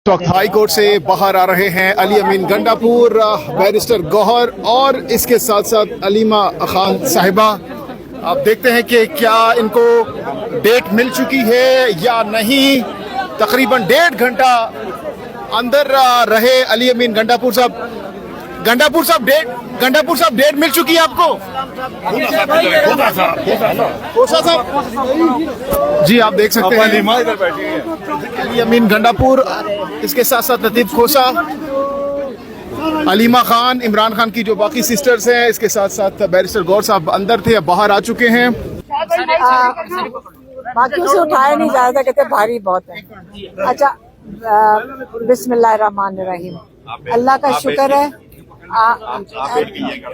इस वक्त high court से बाहर आ रहे हैं अली अमीन गंडापुर, बैरिस्टर गौहर और इसके साथ साथ अलीमा खान साहिबा। आप देखते हैं कि क्या इनको डेट मिल चुकी है या नहीं। तकरीबन 1.5 घंटा अंदर रहे अली अमीन गंडापुर साहब। गंडापुर साहब डेट मिल चुकी है आपको? खोसा साहब जी, आप देख सकते हैं अली अमीन गंडापुर, इसके साथ साथ लतीफ खोसा, अलीमा खान, इमरान खान की जो बाकी सिस्टर्स हैं, इसके साथ साथ बैरिस्टर गौर साहब अंदर थे, अब बाहर आ चुके हैं। बाकी से उठाया नहीं जा रहा था, कहते भारी बहुत है। अच्छा, बिस्मिल्लाहिर्रहमानिर्रहीम। अल्लाह का शुक्र है।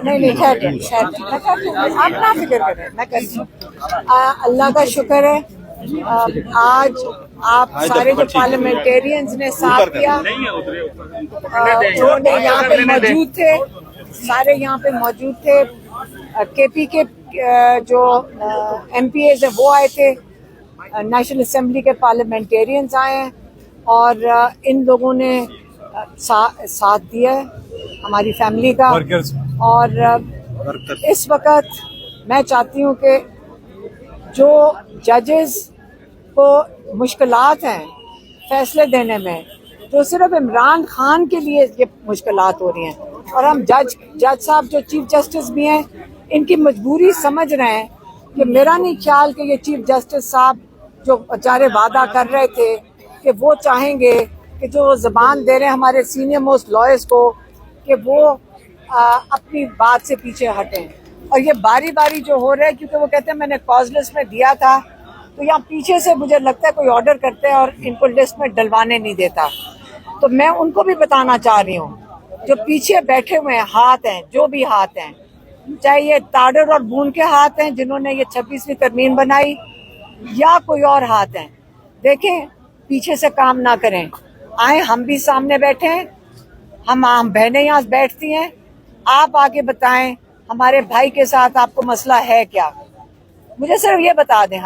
नहीं खैर आप ना फिक्र करें, मैं करती हूँ। अल्लाह का शुक्र है, आज आप सारे जो पार्लियामेंटेरियंस ने साथ दिया, जो यहाँ पे मौजूद थे, सारे यहाँ पे मौजूद थे। केपी के जो MPAs हैं वो आए थे, नेशनल असेंबली के पार्लियामेंटेरियंस आए हैं और इन लोगों ने साथ दिया है हमारी फैमिली का। और इस वक्त मैं चाहती हूँ कि जो जजेस को मुश्किलात हैं फैसले देने में, तो सिर्फ इमरान खान के लिए ये मुश्किलात हो रही हैं। और हम जज साहब जो चीफ जस्टिस भी हैं, इनकी मजबूरी समझ रहे हैं कि मेरा नहीं ख्याल कि ये चीफ जस्टिस साहब जो बेचारे वादा कर रहे थे कि वो चाहेंगे कि जो ज़बान दे रहे हैं हमारे सीनियर मोस्ट लॉयर्स को कि वो अपनी बात से पीछे हटें। और ये बारी बारी जो हो रहा है, क्योंकि वो कहते हैं मैंने कॉज लिस्ट में दिया था, तो यहाँ पीछे से मुझे लगता है कोई ऑर्डर करते हैं और इनको लिस्ट में डलवाने नहीं देता। तो मैं उनको भी बताना चाह रही हूँ, जो पीछे बैठे हुए हैं, हाथ हैं, जो भी हाथ हैं, चाहे ये ताडर और बून के हाथ हैं जिन्होंने ये 26वीं तरमीम बनाई, या कोई और हाथ हैं, देखें पीछे से काम ना करें। आए, हम भी सामने बैठे हैं, हम आम बहनें यहाँ बैठती हैं, आप आके बताएं हमारे भाई के साथ आपको मसला है क्या। मुझे सिर्फ ये बता दें,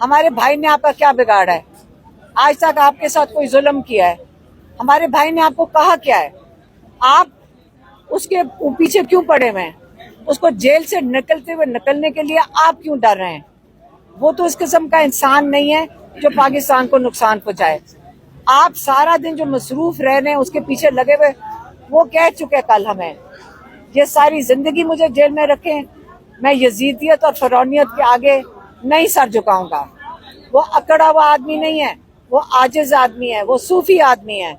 हमारे भाई ने आपका क्या बिगाड़ा है? आज तक आपके साथ कोई जुल्म किया है? हमारे भाई ने आपको कहा क्या है? आप उसके पीछे क्यों पड़े हुए हैं? उसको जेल से निकलने के लिए आप क्यों डर रहे हैं? वो तो इस किस्म का इंसान नहीं है जो पाकिस्तान को नुकसान पहुंचाए। आप सारा दिन जो मसरूफ रह रहे हैं उसके पीछे लगे हुए, वो कह चुके कल हमें, ये सारी जिंदगी मुझे जेल में रखें, मैं यजीदियत और फरौनियत के आगे नहीं सर झुकाऊंगा। वो अकड़ा हुआ आदमी नहीं है, वो आजिज आदमी है, वो सूफी आदमी है,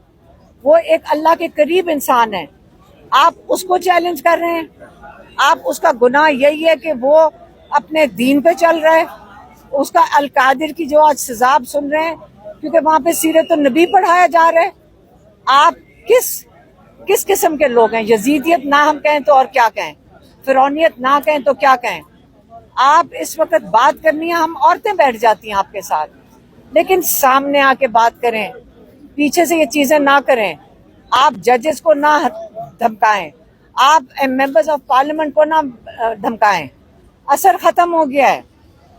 वो एक अल्लाह के करीब इंसान है। आप उसको चैलेंज कर रहे हैं। आप उसका गुनाह यही है कि वो अपने दीन पे चल रहा है। उसका अल-कादिर की जो आज सजा आप सुन रहे हैं, क्योंकि वहां पे सीरत नबी पढ़ाया जा रहा है। आप किस किस्म के लोग हैं? यजीदियत ना हम कहें तो और क्या कहें, फिरौनियत ना कहें तो क्या कहें। आप इस वक्त बात करनी है, हम औरतें बैठ जाती हैं आपके साथ, लेकिन सामने आके बात करें, पीछे से ये चीजें ना करें। आप जजेस को ना धमकाएं, आप मेंबर्स ऑफ पार्लियामेंट को ना धमकाएं। असर खत्म हो गया है,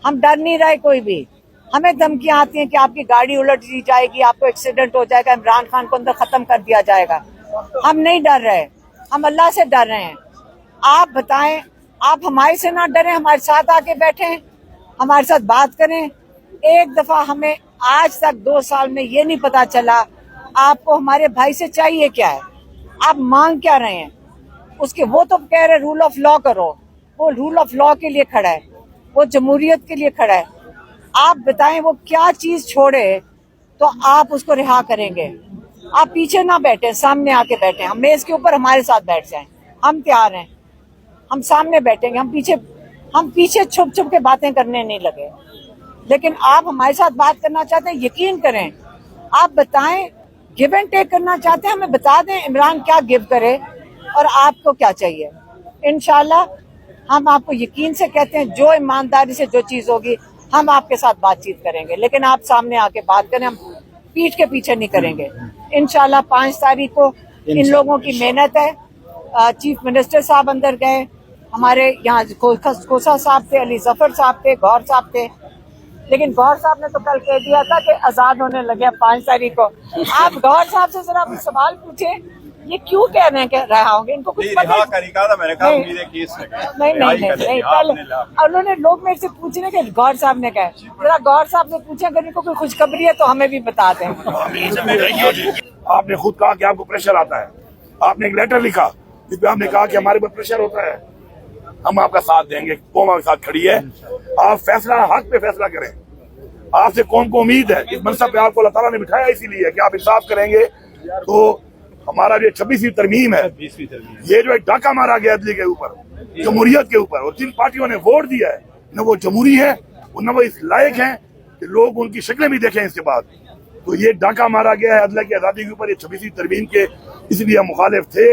हम डर नहीं रहे कोई भी। हमें धमकियां आती हैं कि आपकी गाड़ी उलट दी जाएगी, आपको एक्सीडेंट हो जाएगा, इमरान खान को अंदर खत्म कर दिया जाएगा। हम नहीं डर रहे, हम अल्लाह से डर रहे हैं। आप बताएं, आप हमारे से ना डरें, हमारे साथ आके बैठें, हमारे साथ बात करें। एक दफा हमें आज तक 2 साल में ये नहीं पता चला आपको हमारे भाई से चाहिए क्या है, आप मांग क्या रहे हैं उसके। वो तो कह रहे रूल ऑफ लॉ करो, वो रूल ऑफ लॉ के लिए खड़ा है, वो जमहूरियत के लिए खड़ा है। आप बताएं वो क्या चीज छोड़े तो आप उसको रिहा करेंगे। आप पीछे ना बैठे, सामने आके बैठे। हम मेज के ऊपर हमारे साथ बैठ जाएं, हम तैयार हैं, हम सामने बैठेंगे। हम पीछे छुप के बातें करने नहीं लगे। लेकिन आप हमारे साथ बात करना चाहते हैं, यकीन करें, आप बताएं, गिव एंड टेक करना चाहते हैं, हमें बता दें इमरान क्या गिव करे और आपको क्या चाहिए। इंशाल्लाह हम आपको यकीन से कहते हैं, जो ईमानदारी से जो चीज होगी हम आपके साथ बातचीत करेंगे, लेकिन आप सामने आके बात करें, हम पीठ के पीछे नहीं करेंगे। इंशाल्लाह 5 तारीख को इन लोगों की मेहनत है। चीफ मिनिस्टर साहब अंदर गए, हमारे यहाँ खोसा साहब थे, अली जफर साहब थे, गौर साहब थे, لیکن گوہر صاحب نے تو کل کہہ دیا تھا کہ آزاد ہونے لگے 5 تاریخ کو. آپ گوہر صاحب سے ذرا سوال پوچھیں یہ کیوں کہہ رہے ہیں کہ رہا ہوں گے, ان کو کچھ پتہ نہیں. پہلے انہوں نے لوگ میرے سے پوچھ رہے کہ گوہر صاحب نے کہا, ذرا گوہر صاحب سے پوچھیں اگر ان کو کوئی خوشخبری ہے تو ہمیں بھی بتا دیں. آپ نے خود کہا کہ آپ کو پریشر آتا ہے, آپ نے ایک لیٹر لکھا جس پہ آپ نے کہا کہ ہمارے پر پریشر ہوتا ہے, ہم آپ کا ساتھ دیں گے, قوم آپ کے ساتھ کھڑی ہے, آپ فیصلہ حق پہ فیصلہ کریں. آپ سے قوم کو امید ہے, اس منصب پہ آپ کو اللہ تعالیٰ نے بٹھایا اسی لیے کہ آپ انصاف کریں گے. تو ہمارا جو 26ویں ترمیم ہے, یہ جو ایک ڈاکہ مارا گیا عدلیہ کے اوپر, جمہوریت کے اوپر, اور جن پارٹیوں نے ووٹ دیا ہے نہ وہ جمہوری ہے نہ وہ اس لائق ہیں کہ لوگ ان کی شکلیں بھی دیکھیں اس کے بعد. تو یہ ڈاکہ مارا گیا ہے عدلیہ کی آزادی کے اوپر, یہ 26ویں ترمیم کے, اس لیے ہم مخالف تھے,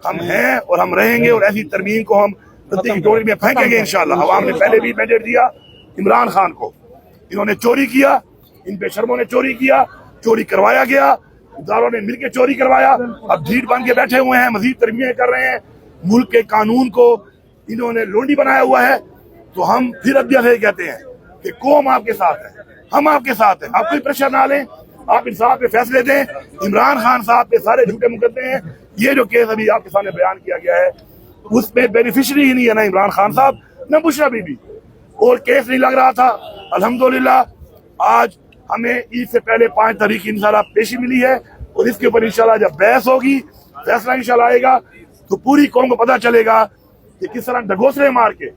ہم ہیں اور ہم رہیں گے, اور ایسی ترمیم کو ہم ردی کی ٹوکری میں پھینکیں گے انشاءاللہ. عوام نے پہلے بھی مینڈیٹ دیا عمران خان کو, انہوں نے چوری کیا, ان بے شرموں نے چوری کیا, چوری کروایا گیا, اداروں نے مل کے چوری کروایا, اب بھیڑ بن کے بیٹھے ہوئے ہیں, مزید ترمیمیں کر رہے ہیں, ملک کے قانون کو انہوں نے لونڈی بنایا ہوا ہے. تو ہم پھر عدلیہ سے کہتے ہیں کہ قوم آپ کے ساتھ ہے, ہم آپ کے ساتھ ہیں, آپ کوئی پریشر نہ لیں, آپ انصاف پہ فیصلے دیں. عمران خان صاحب پہ سارے جھوٹے مقدمے ہیں, یہ جو کیس ابھی آپ کے سامنے بیان کیا گیا ہے اس میں بینیفیشری ہی نہیں ہے نہ عمران خان صاحب نہ بشرا بی بی, اور کیس نہیں لگ رہا تھا. الحمدللہ آج ہمیں عید سے پہلے 5 تاریخ کی انشاءاللہ پیشی ملی ہے, اور اس کے اوپر انشاءاللہ جب بحث ہوگی, فیصلہ انشاءاللہ آئے گا, تو پوری قوم کو پتہ چلے گا کہ کس طرح ڈگوسلے مار کے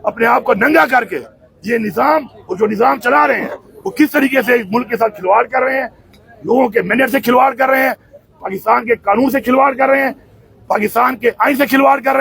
اپنے آپ کو ننگا کر کے یہ نظام اور جو نظام چلا رہے ہیں وہ کس طریقے سے ملک کے ساتھ کھلواڑ کر رہے ہیں, لوگوں کے مینڈیٹ سے کھلواڑ کر رہے ہیں, پاکستان کے قانون سے کھلواڑ کر رہے ہیں, پاکستان کے آئین سے کھلواڑ کر رہے ہیں.